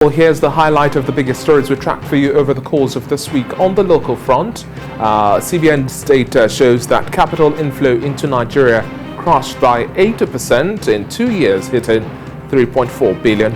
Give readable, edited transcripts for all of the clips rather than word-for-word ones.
Well, here's the highlight of the biggest stories we tracked for you over the course of this week. On the local front, CBN's data shows that capital inflow into Nigeria crashed by 80% in 2 years, hitting $3.4 billion.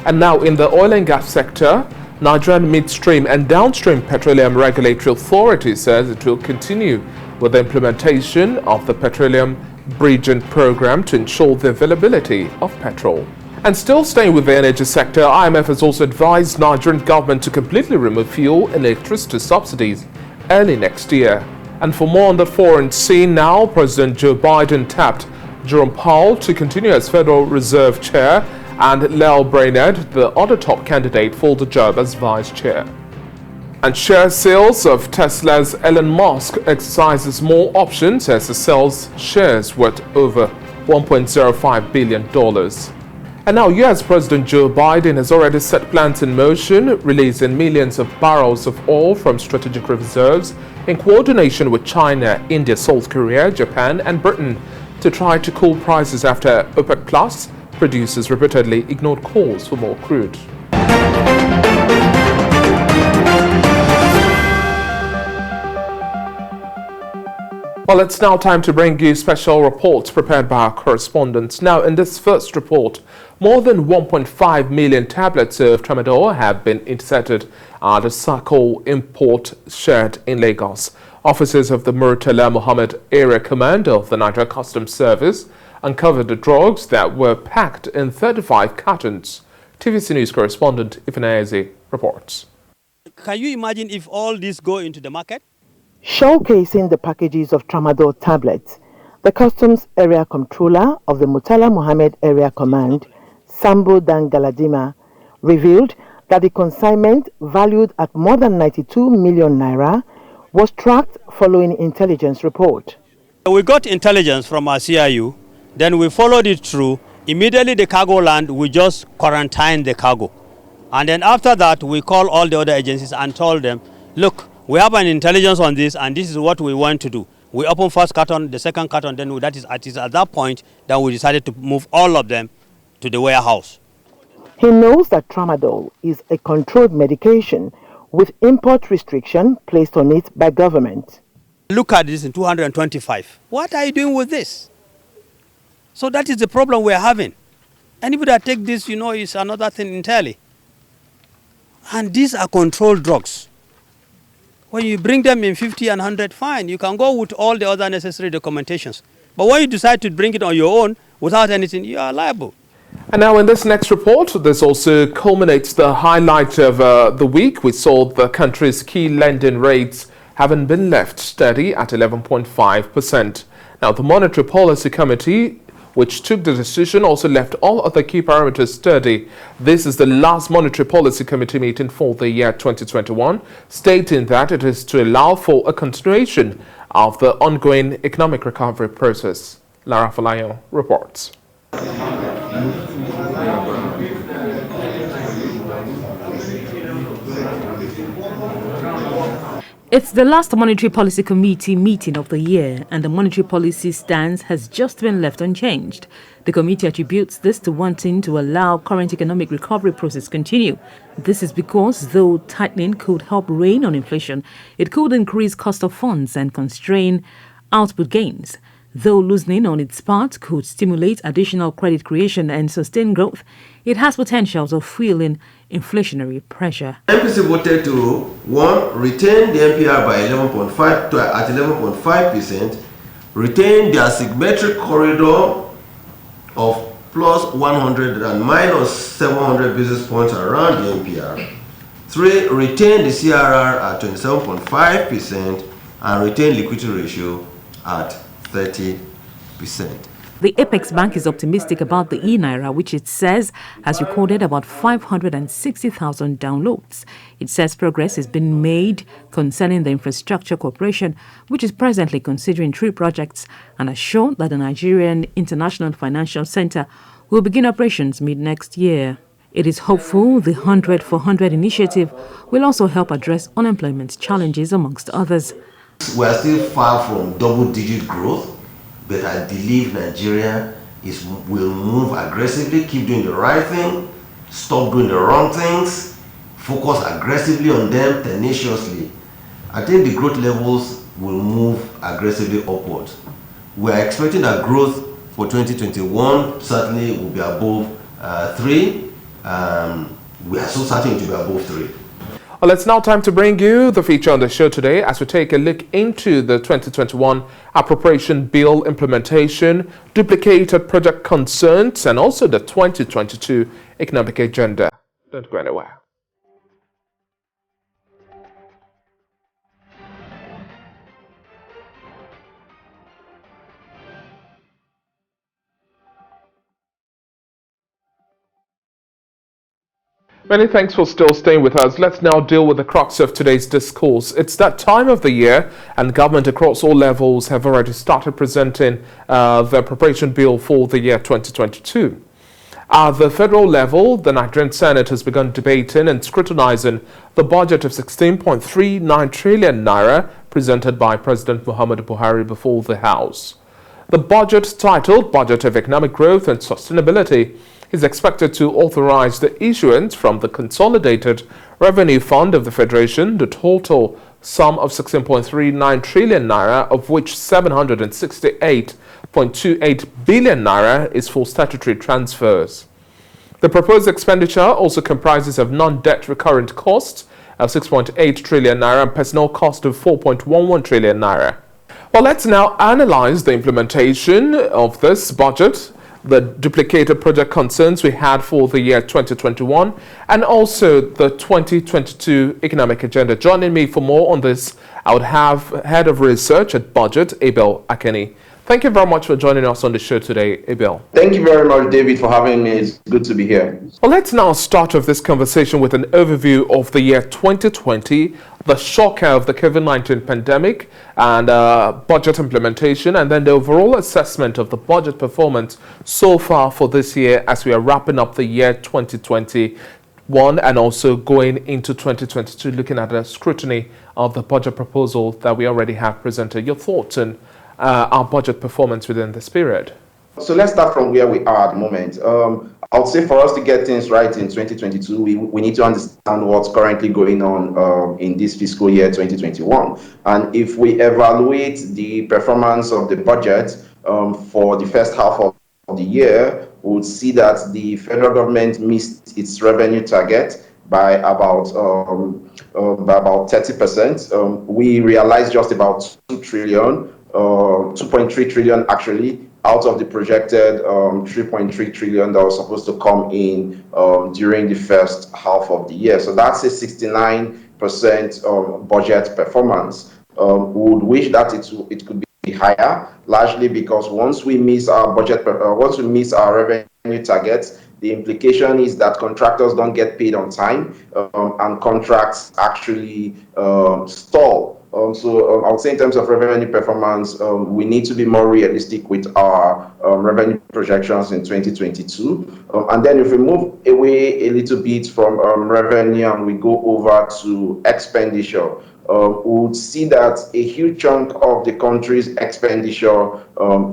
And now in the oil and gas sector, Nigerian Midstream and Downstream Petroleum Regulatory Authority says it will continue with the implementation of the Petroleum Bridging Program to ensure the availability of petrol. And still staying with the energy sector, IMF has also advised Nigerian government to completely remove fuel and electricity subsidies early next year. And for more on the foreign scene now, President Joe Biden tapped Jerome Powell to continue as Federal Reserve Chair and Lael Brainerd, the other top candidate for the job as Vice Chair. And share sales of Tesla's Elon Musk exercises more options as he sells shares worth over $1.05 billion. And now US President Joe Biden has already set plans in motion, releasing millions of barrels of oil from strategic reserves in coordination with China, India, South Korea, Japan and Britain to try to cool prices after OPEC Plus producers repeatedly ignored calls for more crude. Well, it's now time to bring you special reports prepared by our correspondents. Now, in this first report, more than 1.5 million tablets of tramadol have been intercepted at a Sako import shed in Lagos. Officers of the Murtala Muhammad Area Command of the Nigeria Customs Service uncovered the drugs that were packed in 35 cartons. TVC News correspondent Ifeanyi reports. Can you imagine if all this go into the market? Showcasing the packages of tramadol tablets, the Customs Area Controller of the Murtala Muhammad Area Command, Sambo Dangaladima, revealed that the consignment, valued at more than 92 million naira, was tracked following intelligence report. We got intelligence from our CIU, then we followed it through. Immediately the cargo land, we just quarantined the cargo. And then after that, we called all the other agencies and told them, look, we have an intelligence on this and this is what we want to do. We open first carton, the second carton, then that is at that point that we decided to move all of them to the warehouse. He knows that tramadol is a controlled medication with import restriction placed on it by government. Look at this in 225. What are you doing with this? So that is the problem we are having. Anybody that take this, is another thing entirely. And these are controlled drugs. When you bring them in 50 and 100, fine. You can go with all the other necessary documentations. But when you decide to bring it on your own without anything, you are liable. And now in this next report, this also culminates the highlight of the week. We saw the country's key lending rates having been left steady at 11.5%. Now the Monetary Policy Committee, which took the decision, also left all other key parameters steady. This is the last Monetary Policy Committee meeting for the year 2021, stating that it is to allow for a continuation of the ongoing economic recovery process. Lara Falayo reports. It's the last Monetary Policy Committee meeting of the year, and the monetary policy stance has just been left unchanged. The committee attributes this to wanting to allow current economic recovery process continue. This is because, though tightening could help rein on inflation, it could increase cost of funds and constrain output gains. Though loosening on its part could stimulate additional credit creation and sustain growth, it has potentials of fueling inflationary pressure. MPC voted to 1. Retain the MPR by 11.5%, retain the asymmetric corridor of plus 100 and minus 700 basis points around the MPR. 3. Retain the CRR at 27.5% and retain liquidity ratio at 30%. The Apex Bank is optimistic about the e-Naira, which it says has recorded about 560,000 downloads. It says progress has been made concerning the infrastructure corporation, which is presently considering 3 projects, and assured that the Nigerian International Financial Center will begin operations mid-next year. It is hopeful the 100 for 100 initiative will also help address unemployment challenges, amongst others. We are still far from double-digit growth, but I believe Nigeria will move aggressively, keep doing the right thing, stop doing the wrong things, focus aggressively on them tenaciously, I think the growth levels will move aggressively upwards. We are expecting that growth for 2021 certainly will be above 3. We are so certain to be above 3. Well, it's now time to bring you the feature on the show today as we take a look into the 2021 Appropriation Bill implementation, duplicated project concerns, and also the 2022 economic agenda. Don't go anywhere. Many thanks for still staying with us. Let's now deal with the crux of today's discourse. It's that time of the year, and government across all levels have already started presenting the appropriation bill for the year 2022. At the federal level, the Nigerian Senate has begun debating and scrutinizing the budget of 16.39 trillion naira presented by President Muhammadu Buhari before the House. The budget, titled Budget of Economic Growth and Sustainability, is expected to authorize the issuance from the Consolidated Revenue Fund of the Federation the total sum of 16.39 trillion naira, of which 768.28 billion naira is for statutory transfers. The proposed expenditure also comprises of non-debt recurrent costs of 6.8 trillion naira and personnel cost of 4.11 trillion naira. Well, let's now analyze the implementation of this budget, the duplicated project concerns we had for the year 2021, and also the 2022 economic agenda. Joining me for more on this, I would have Head of Research at Budget, Abel Akeni. Thank you very much for joining us on the show today, Abel. Thank you very much, David, for having me. It's good to be here. Well, let's now start off this conversation with an overview of the year 2020, the shock of the COVID-19 pandemic and budget implementation, and then the overall assessment of the budget performance so far for this year as we are wrapping up the year 2021 and also going into 2022, looking at a scrutiny of the budget proposal that we already have presented. Your thoughts on our budget performance within this period? So let's start from where we are at the moment. I would say for us to get things right in 2022, we need to understand what's currently going on in this fiscal year 2021. And if we evaluate the performance of the budget for the first half of the year, we would see that the federal government missed its revenue target by about 30%. We realized just about 2.3 trillion actually, out of the projected 3.3 trillion that was supposed to come in during the first half of the year. So that's a 69% budget performance. We would wish that it could be higher, largely because once we miss our revenue targets, the implication is that contractors don't get paid on time and contracts actually stall. So I would say in terms of revenue performance, we need to be more realistic with our revenue projections in 2022. And then if we move away a little bit from revenue and we go over to expenditure, we would see that a huge chunk of the country's expenditure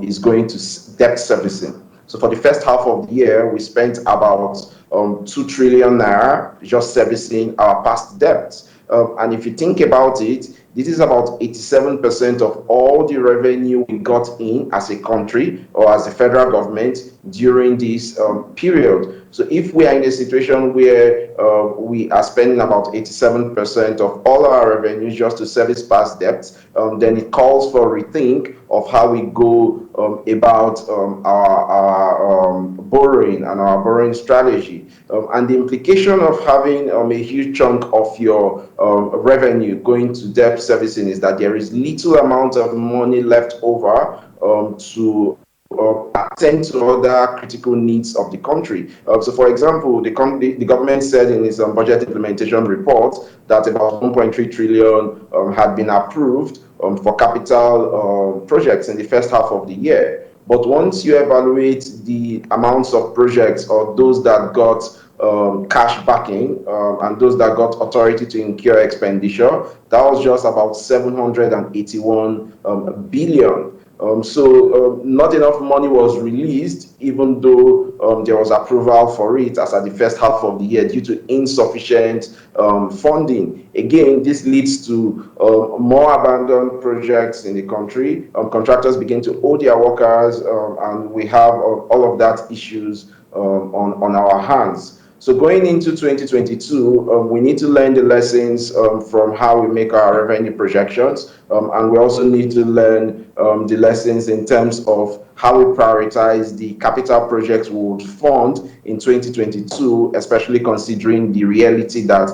is going to debt servicing. So for the first half of the year, we spent about 2 trillion naira just servicing our past debts. And if you think about it, this is about 87% of all the revenue we got in as a country or as a federal government during this period. So if we are in a situation where we are spending about 87% of all our revenues just to service past debts, then it calls for a rethink of how we go about our borrowing and our borrowing strategy. And the implication of having a huge chunk of your revenue going to debt servicing is that there is little amount of money left over to attend to other critical needs of the country. So, for example, the government said in its budget implementation report that about 1.3 trillion had been approved for capital projects in the first half of the year. But once you evaluate the amounts of projects or those that got cash backing and those that got authority to incur expenditure, that was just about 781 billion. Not enough money was released, even though there was approval for it as at the first half of the year due to insufficient funding. Again, this leads to more abandoned projects in the country. Contractors begin to owe their workers, and we have all of that issues on our hands. So going into 2022, we need to learn the lessons from how we make our revenue projections, and we also need to learn the lessons in terms of how we prioritize the capital projects we would fund in 2022, especially considering the reality that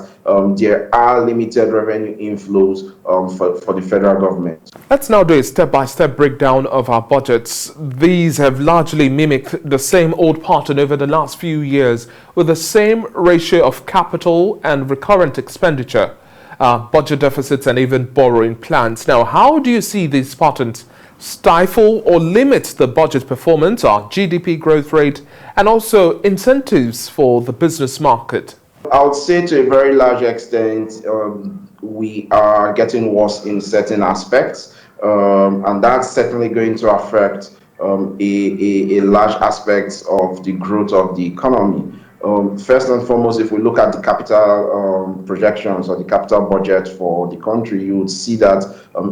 there are limited revenue inflows for the federal government. Let's now do a step-by-step breakdown of our budgets. These have largely mimicked the same old pattern over the last few years, with the same ratio of capital and recurrent expenditure, budget deficits and even borrowing plans. Now, how do you see these patterns stifle or limit the budget performance, our GDP growth rate, and also incentives for the business market? I would say to a very large extent, we are getting worse in certain aspects, and that's certainly going to affect a large aspect of the growth of the economy. First and foremost, if we look at the capital projections or the capital budget for the country, you would see that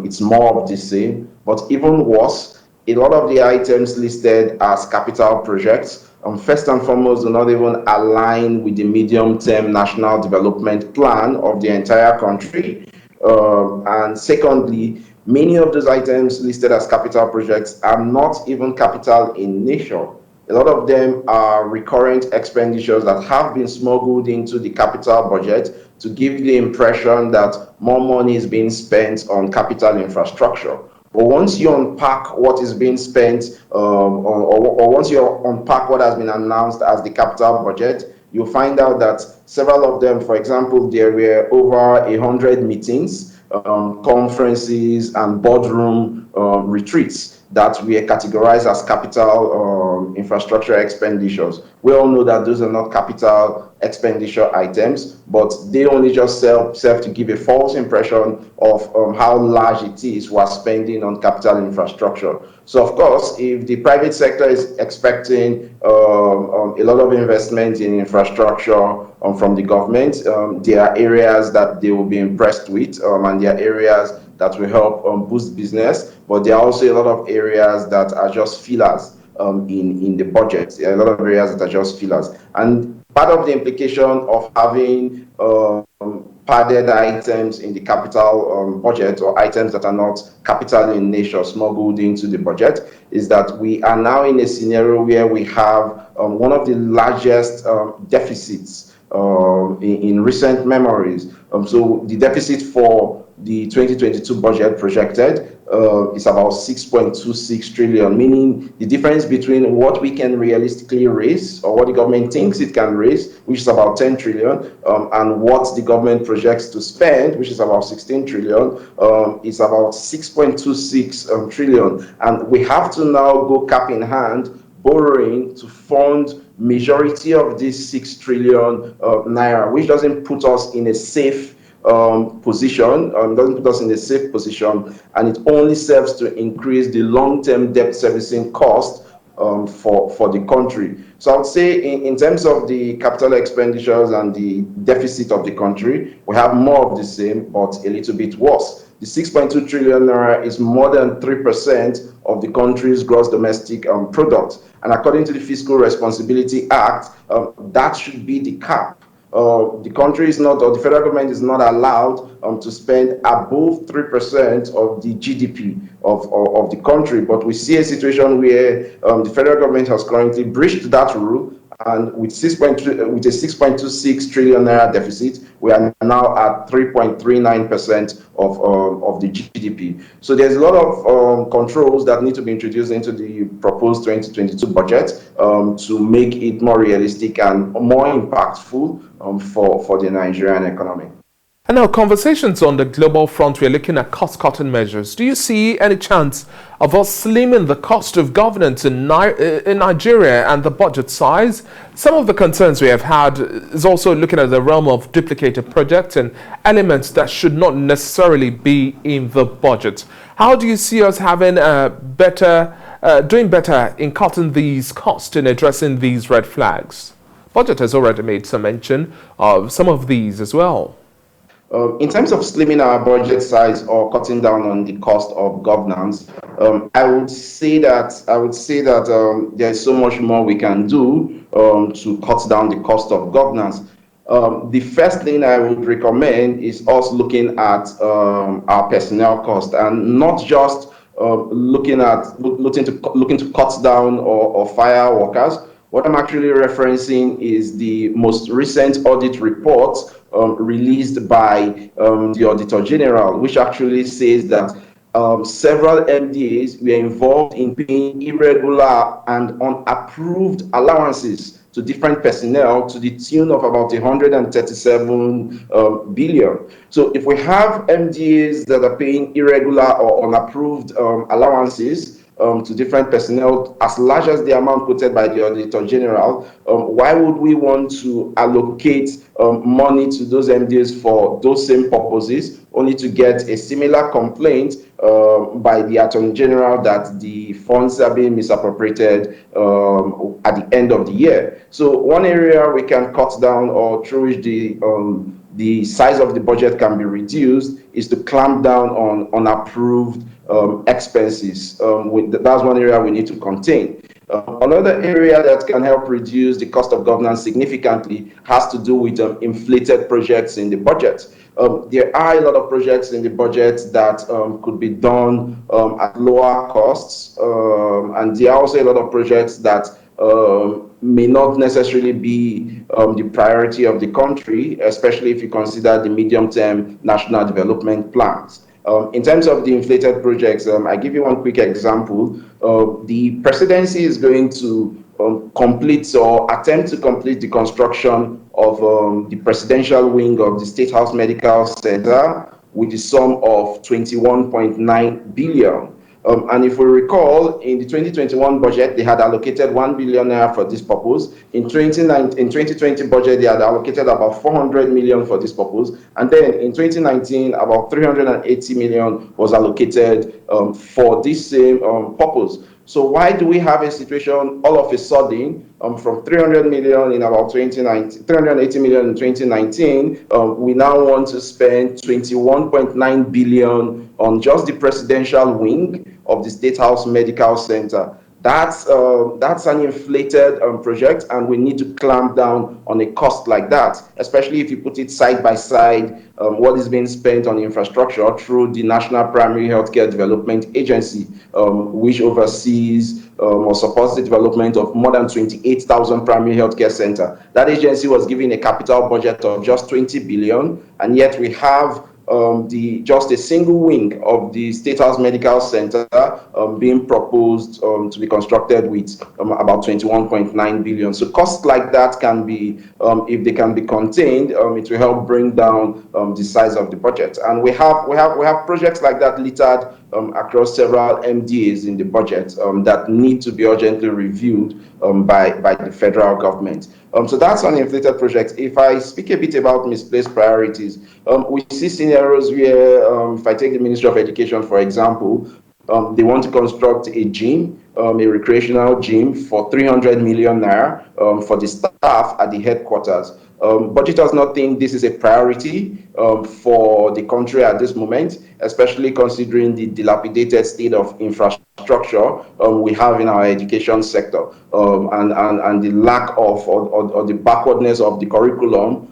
it's more of the same. But even worse, a lot of the items listed as capital projects, first and foremost, do not even align with the medium-term national development plan of the entire country. And secondly, many of those items listed as capital projects are not even capital in nature. A lot of them are recurrent expenditures that have been smuggled into the capital budget to give the impression that more money is being spent on capital infrastructure. But once you unpack what is being spent, or once you unpack what has been announced as the capital budget, you'll find out that several of them, for example, there were over 100 meetings, conferences, and boardroom retreats that were categorized as capital infrastructure expenditures. We all know that those are not capital expenditure items, but they only just serve to give a false impression of how large it is we're spending on capital infrastructure. So of course, if the private sector is expecting a lot of investment in infrastructure from the government, there are areas that they will be impressed with, and there are areas that will help boost business, but there are also a lot of areas that are just fillers in the budget. There are a lot of areas that are just fillers. And part of the implication of having padded items in the capital budget, or items that are not capital in nature smuggled into the budget, is that we are now in a scenario where we have one of the largest deficits in recent memories. So the deficit for the 2022 budget projected is about 6.26 trillion, meaning the difference between what we can realistically raise, or what the government thinks it can raise, which is about 10 trillion, and what the government projects to spend, which is about 16 trillion, is about 6.26 trillion. And we have to now go cap in hand borrowing to fund majority of this 6 trillion naira, which doesn't put us in a safe position, doesn't put us in a safe position, and it only serves to increase the long-term debt servicing cost for the country. So I would say in terms of the capital expenditures and the deficit of the country, we have more of the same, but a little bit worse. The 6.2 trillion naira is more than 3% of the country's gross domestic product. And according to the Fiscal Responsibility Act, that should be the cap. The country is not, or the federal government is not allowed to spend above 3% of the GDP of the country. But we see a situation where the federal government has currently breached that rule, and with a 6.26 trillion naira deficit, we are now at 3.39% of the GDP. So there's a lot of controls that need to be introduced into the proposed 2022 budget to make it more realistic and more impactful for the Nigerian economy. And now, conversations on the global front, we're looking at cost-cutting measures. Do you see any chance of us slimming the cost of governance in Nigeria and the budget size? Some of the concerns we have had is also looking at the realm of duplicated projects and elements that should not necessarily be in the budget. How do you see us having doing better in cutting these costs and addressing these red flags? Budget has already made some mention of some of these as well. In terms of slimming our budget size or cutting down on the cost of governance, I would say that there's so much more we can do to cut down the cost of governance. The first thing I would recommend is us looking at our personnel cost, and not just looking to cut down or fire workers. What I'm actually referencing is the most recent audit report released by the Auditor General, which actually says that several MDAs were involved in paying irregular and unapproved allowances to different personnel to the tune of about 137 billion. So if we have MDAs that are paying irregular or unapproved allowances to different personnel as large as the amount quoted by the Auditor General, why would we want to allocate money to those MDAs for those same purposes, only to get a similar complaint by the Attorney General that the funds are being misappropriated at the end of the year? So one area we can cut down, or through which the size of the budget can be reduced, is to clamp down on unapproved expenses. That's one area we need to contain. Another area that can help reduce the cost of governance significantly has to do with inflated projects in the budget. There are a lot of projects in the budget that could be done at lower costs, and there are also a lot of projects that may not necessarily be the priority of the country, especially if you consider the medium-term national development plans. In terms of the inflated projects, I give you one quick example. The presidency is going to complete or attempt to complete the construction of the presidential wing of the State House Medical Center with the sum of 21.9 billion. And if we recall, in the 2021 budget, they had allocated 1 billion naira for this purpose. In 2020 budget, they had allocated about 400 million for this purpose. And then in 2019, about 380 million was allocated for this same purpose. So why do we have a situation all of a sudden from 300 million in about 2019, 380 million in 2019, we now want to spend 21.9 billion on just the presidential wing of the State House Medical Center? That's an inflated project, and we need to clamp down on a cost like that, especially if you put it side by side what is being spent on infrastructure through the National Primary Healthcare Development Agency, which oversees or supports the development of more than 28,000 primary healthcare centers. That agency was given a capital budget of just 20 billion, and yet we have just a single wing of the State House Medical Center being proposed to be constructed with about 21.9 billion. So costs like that can be, if they can be contained, it will help bring down the size of the budget. And we have projects like that littered across several MDAs in the budget that need to be urgently reviewed by the federal government. So that's on inflated projects. If I speak a bit about misplaced priorities, we see scenarios where, if I take the Ministry of Education, for example, they want to construct a gym, a recreational gym for 300 million naira for the staff at the headquarters. Budget does not think this is a priority for the country at this moment, especially considering the dilapidated state of infrastructure we have in our education sector, and the lack of or the backwardness of the curriculum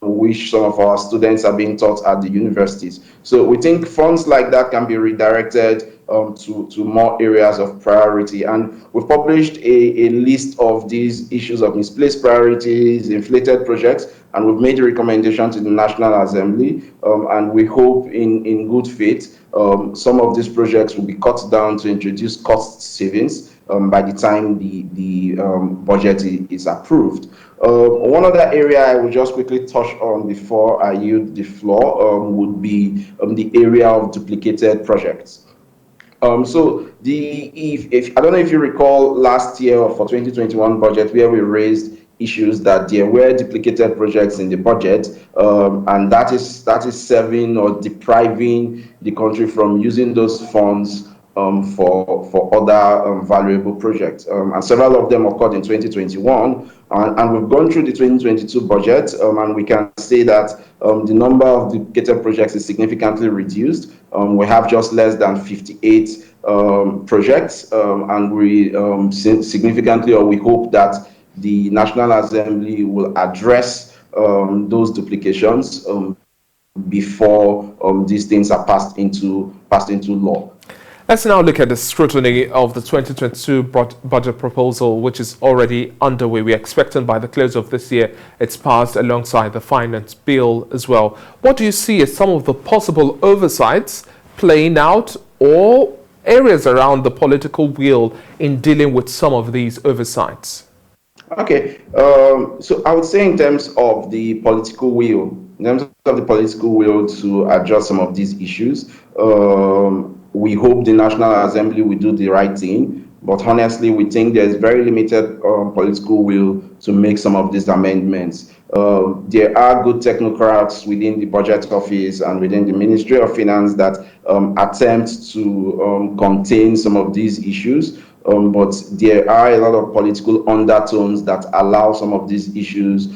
which some of our students are being taught at the universities. So we think funds like that can be redirected to more areas of priority. And we've published a list of these issues of misplaced priorities, inflated projects, and we've made a recommendation to the National Assembly. And we hope in good faith, some of these projects will be cut down to introduce cost savings by the time the budget is approved. One other area I will just quickly touch on before I yield the floor would be the area of duplicated projects. If I don't know if you recall last year or for 2021 budget where we raised issues that there were duplicated projects in the budget, and that is serving or depriving the country from using those funds for other valuable projects. And several of them occurred in 2021. And we've gone through the 2022 budget, and we can say that the number of duplicated projects is significantly reduced. We have just less than 58 projects, and we significantly, or we hope that the National Assembly will address those duplications before these things are passed into law. Let's now look at the scrutiny of the 2022 budget proposal, which is already underway. We're expecting by the close of this year, it's passed alongside the finance bill as well. What do you see as some of the possible oversights playing out or areas around the political will in dealing with some of these oversights? Okay, so I would say in terms of the political will, to address some of these issues, we hope the National Assembly will do the right thing, but honestly, we think there's very limited political will to make some of these amendments. There are good technocrats within the budget office and within the Ministry of Finance that attempt to contain some of these issues, but there are a lot of political undertones that allow some of these issues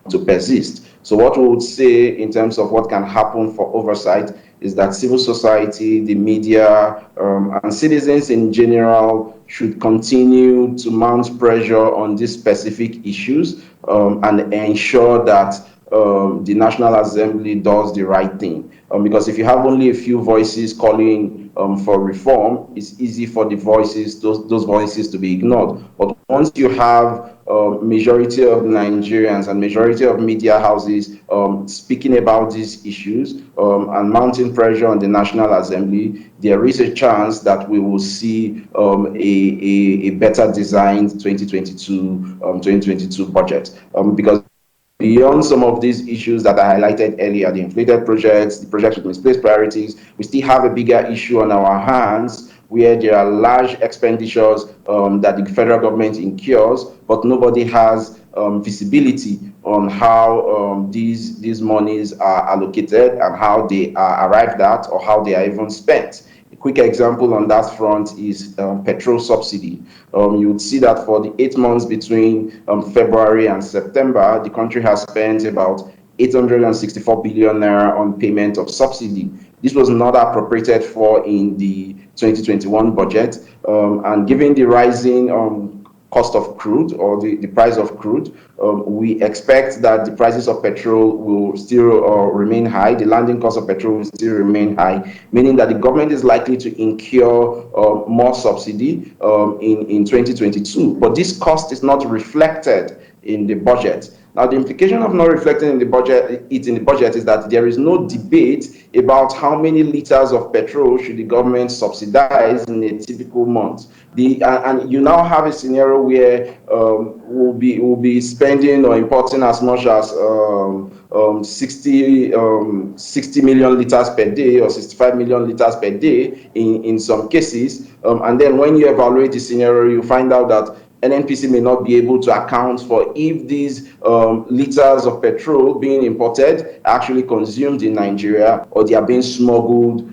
to persist. So what we would say in terms of what can happen for oversight is that civil society, the media, and citizens in general should continue to mount pressure on these specific issues and ensure that the National Assembly does the right thing. Because if you have only a few voices calling for reform, it's easy for the voices, those voices to be ignored. But once you have majority of Nigerians and majority of media houses speaking about these issues and mounting pressure on the National Assembly, there is a chance that we will see a better designed 2022 budget. Because beyond some of these issues that I highlighted earlier, the inflated projects, the projects with misplaced priorities, we still have a bigger issue on our hands where there are large expenditures that the federal government incurs, but nobody has visibility on how these monies are allocated and how they are arrived at or how they are even spent. A quick example on that front is petrol subsidy. You would see that for the 8 months between February and September, the country has spent about 864 billion naira on payment of subsidy. This was not appropriated for in the 2021 budget, and given the rising cost of crude or the price of crude, we expect that the prices of petrol will still remain high. The landing cost of petrol will still remain high, meaning that the government is likely to incur more subsidy in 2022. But this cost is not reflected in the budget. Now, the implication of not reflecting in the budget is that there is no debate about how many liters of petrol should the government subsidize in a typical month. And you now have a scenario where we'll be spending or importing as much as 60 million liters per day or 65 million liters per day in some cases. And then when you evaluate the scenario, you find out that NNPC may not be able to account for if these liters of petrol being imported are actually consumed in Nigeria or they are being smuggled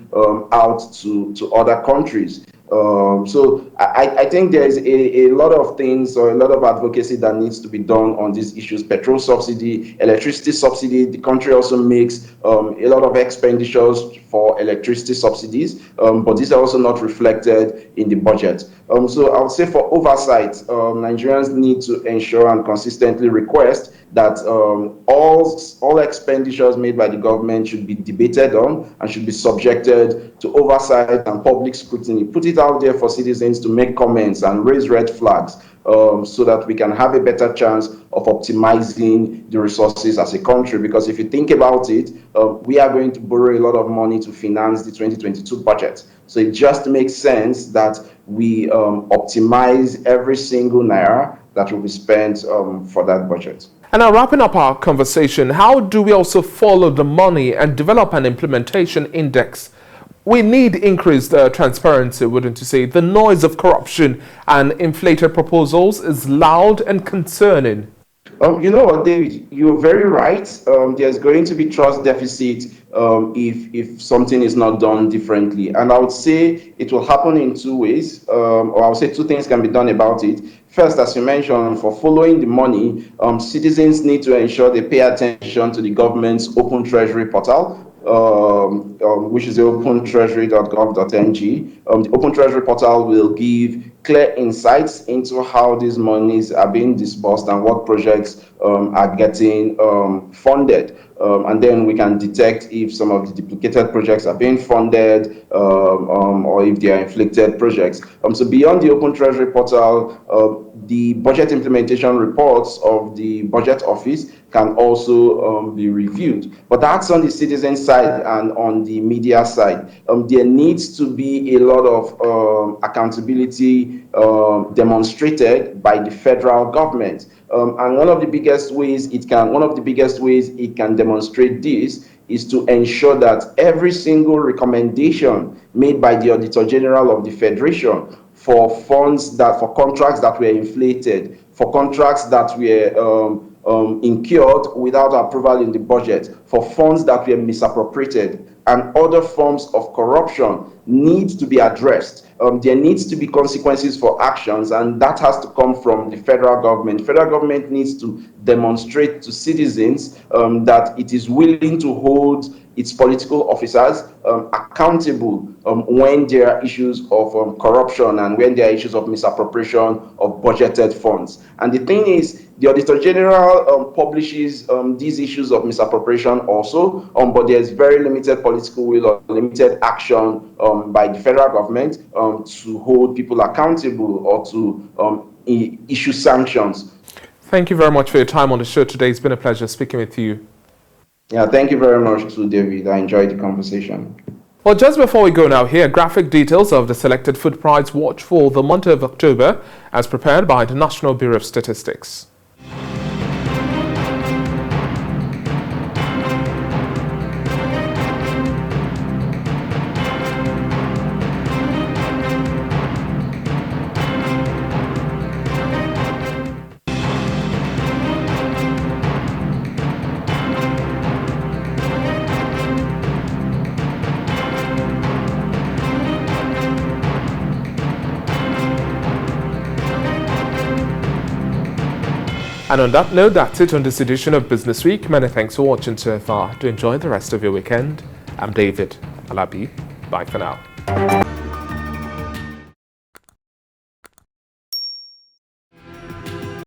out to other countries. So I think there's a lot of things or a lot of advocacy that needs to be done on these issues. Petrol subsidy, electricity subsidy. The country also makes a lot of expenditures for electricity subsidies, but these are also not reflected in the budget. So I would say for oversight, Nigerians need to ensure and consistently request that all expenditures made by the government should be debated on and should be subjected to oversight and public scrutiny. Put it it out there for citizens to make comments and raise red flags, so that we can have a better chance of optimizing the resources as a country. Because if you think about it, we are going to borrow a lot of money to finance the 2022 budget. So it just makes sense that we optimize every single naira that will be spent for that budget. And now, wrapping up our conversation, how do we also follow the money and develop an implementation index? We need increased transparency, wouldn't you say? The noise of corruption and inflated proposals is loud and concerning. You know what, David, you're very right. There's going to be trust deficit if something is not done differently. And I would say it will happen in two ways, or I would say two things can be done about it. First, as you mentioned, for following the money, citizens need to ensure they pay attention to the government's open treasury portal, which is the opentreasury.gov.ng. The Open Treasury portal will give clear insights into how these monies are being disbursed and what projects are getting funded. And then we can detect if some of the duplicated projects are being funded or if they are inflicted projects. So beyond the Open Treasury portal, the budget implementation reports of the Budget Office can also be reviewed. But that's on the citizen side and on the media side. There needs to be a lot of accountability demonstrated by the federal government. And one of the biggest ways it can demonstrate this is to ensure that every single recommendation made by the Auditor General of the Federation for contracts that were inflated, for contracts that were incurred without approval in the budget, for funds that were misappropriated, and other forms of corruption needs to be addressed. There needs to be consequences for actions, and that has to come from the federal government. The federal government needs to demonstrate to citizens that it is willing to hold its political officers accountable when there are issues of corruption and when there are issues of misappropriation of budgeted funds. And the thing is, the Auditor General publishes these issues of misappropriation also, but there's very limited political will or limited action by the federal government to hold people accountable or to issue sanctions. Thank you very much for your time on the show today. It's been a pleasure speaking with you. Yeah, thank you very much too, David. I enjoyed the conversation. Well, just before we go now, here graphic details of the selected food price watch for the month of October as prepared by the National Bureau of Statistics. And on that note, that's it on this edition of Business Week. Many thanks for watching so far. Do enjoy the rest of your weekend. I'm David Alabi. Bye for now.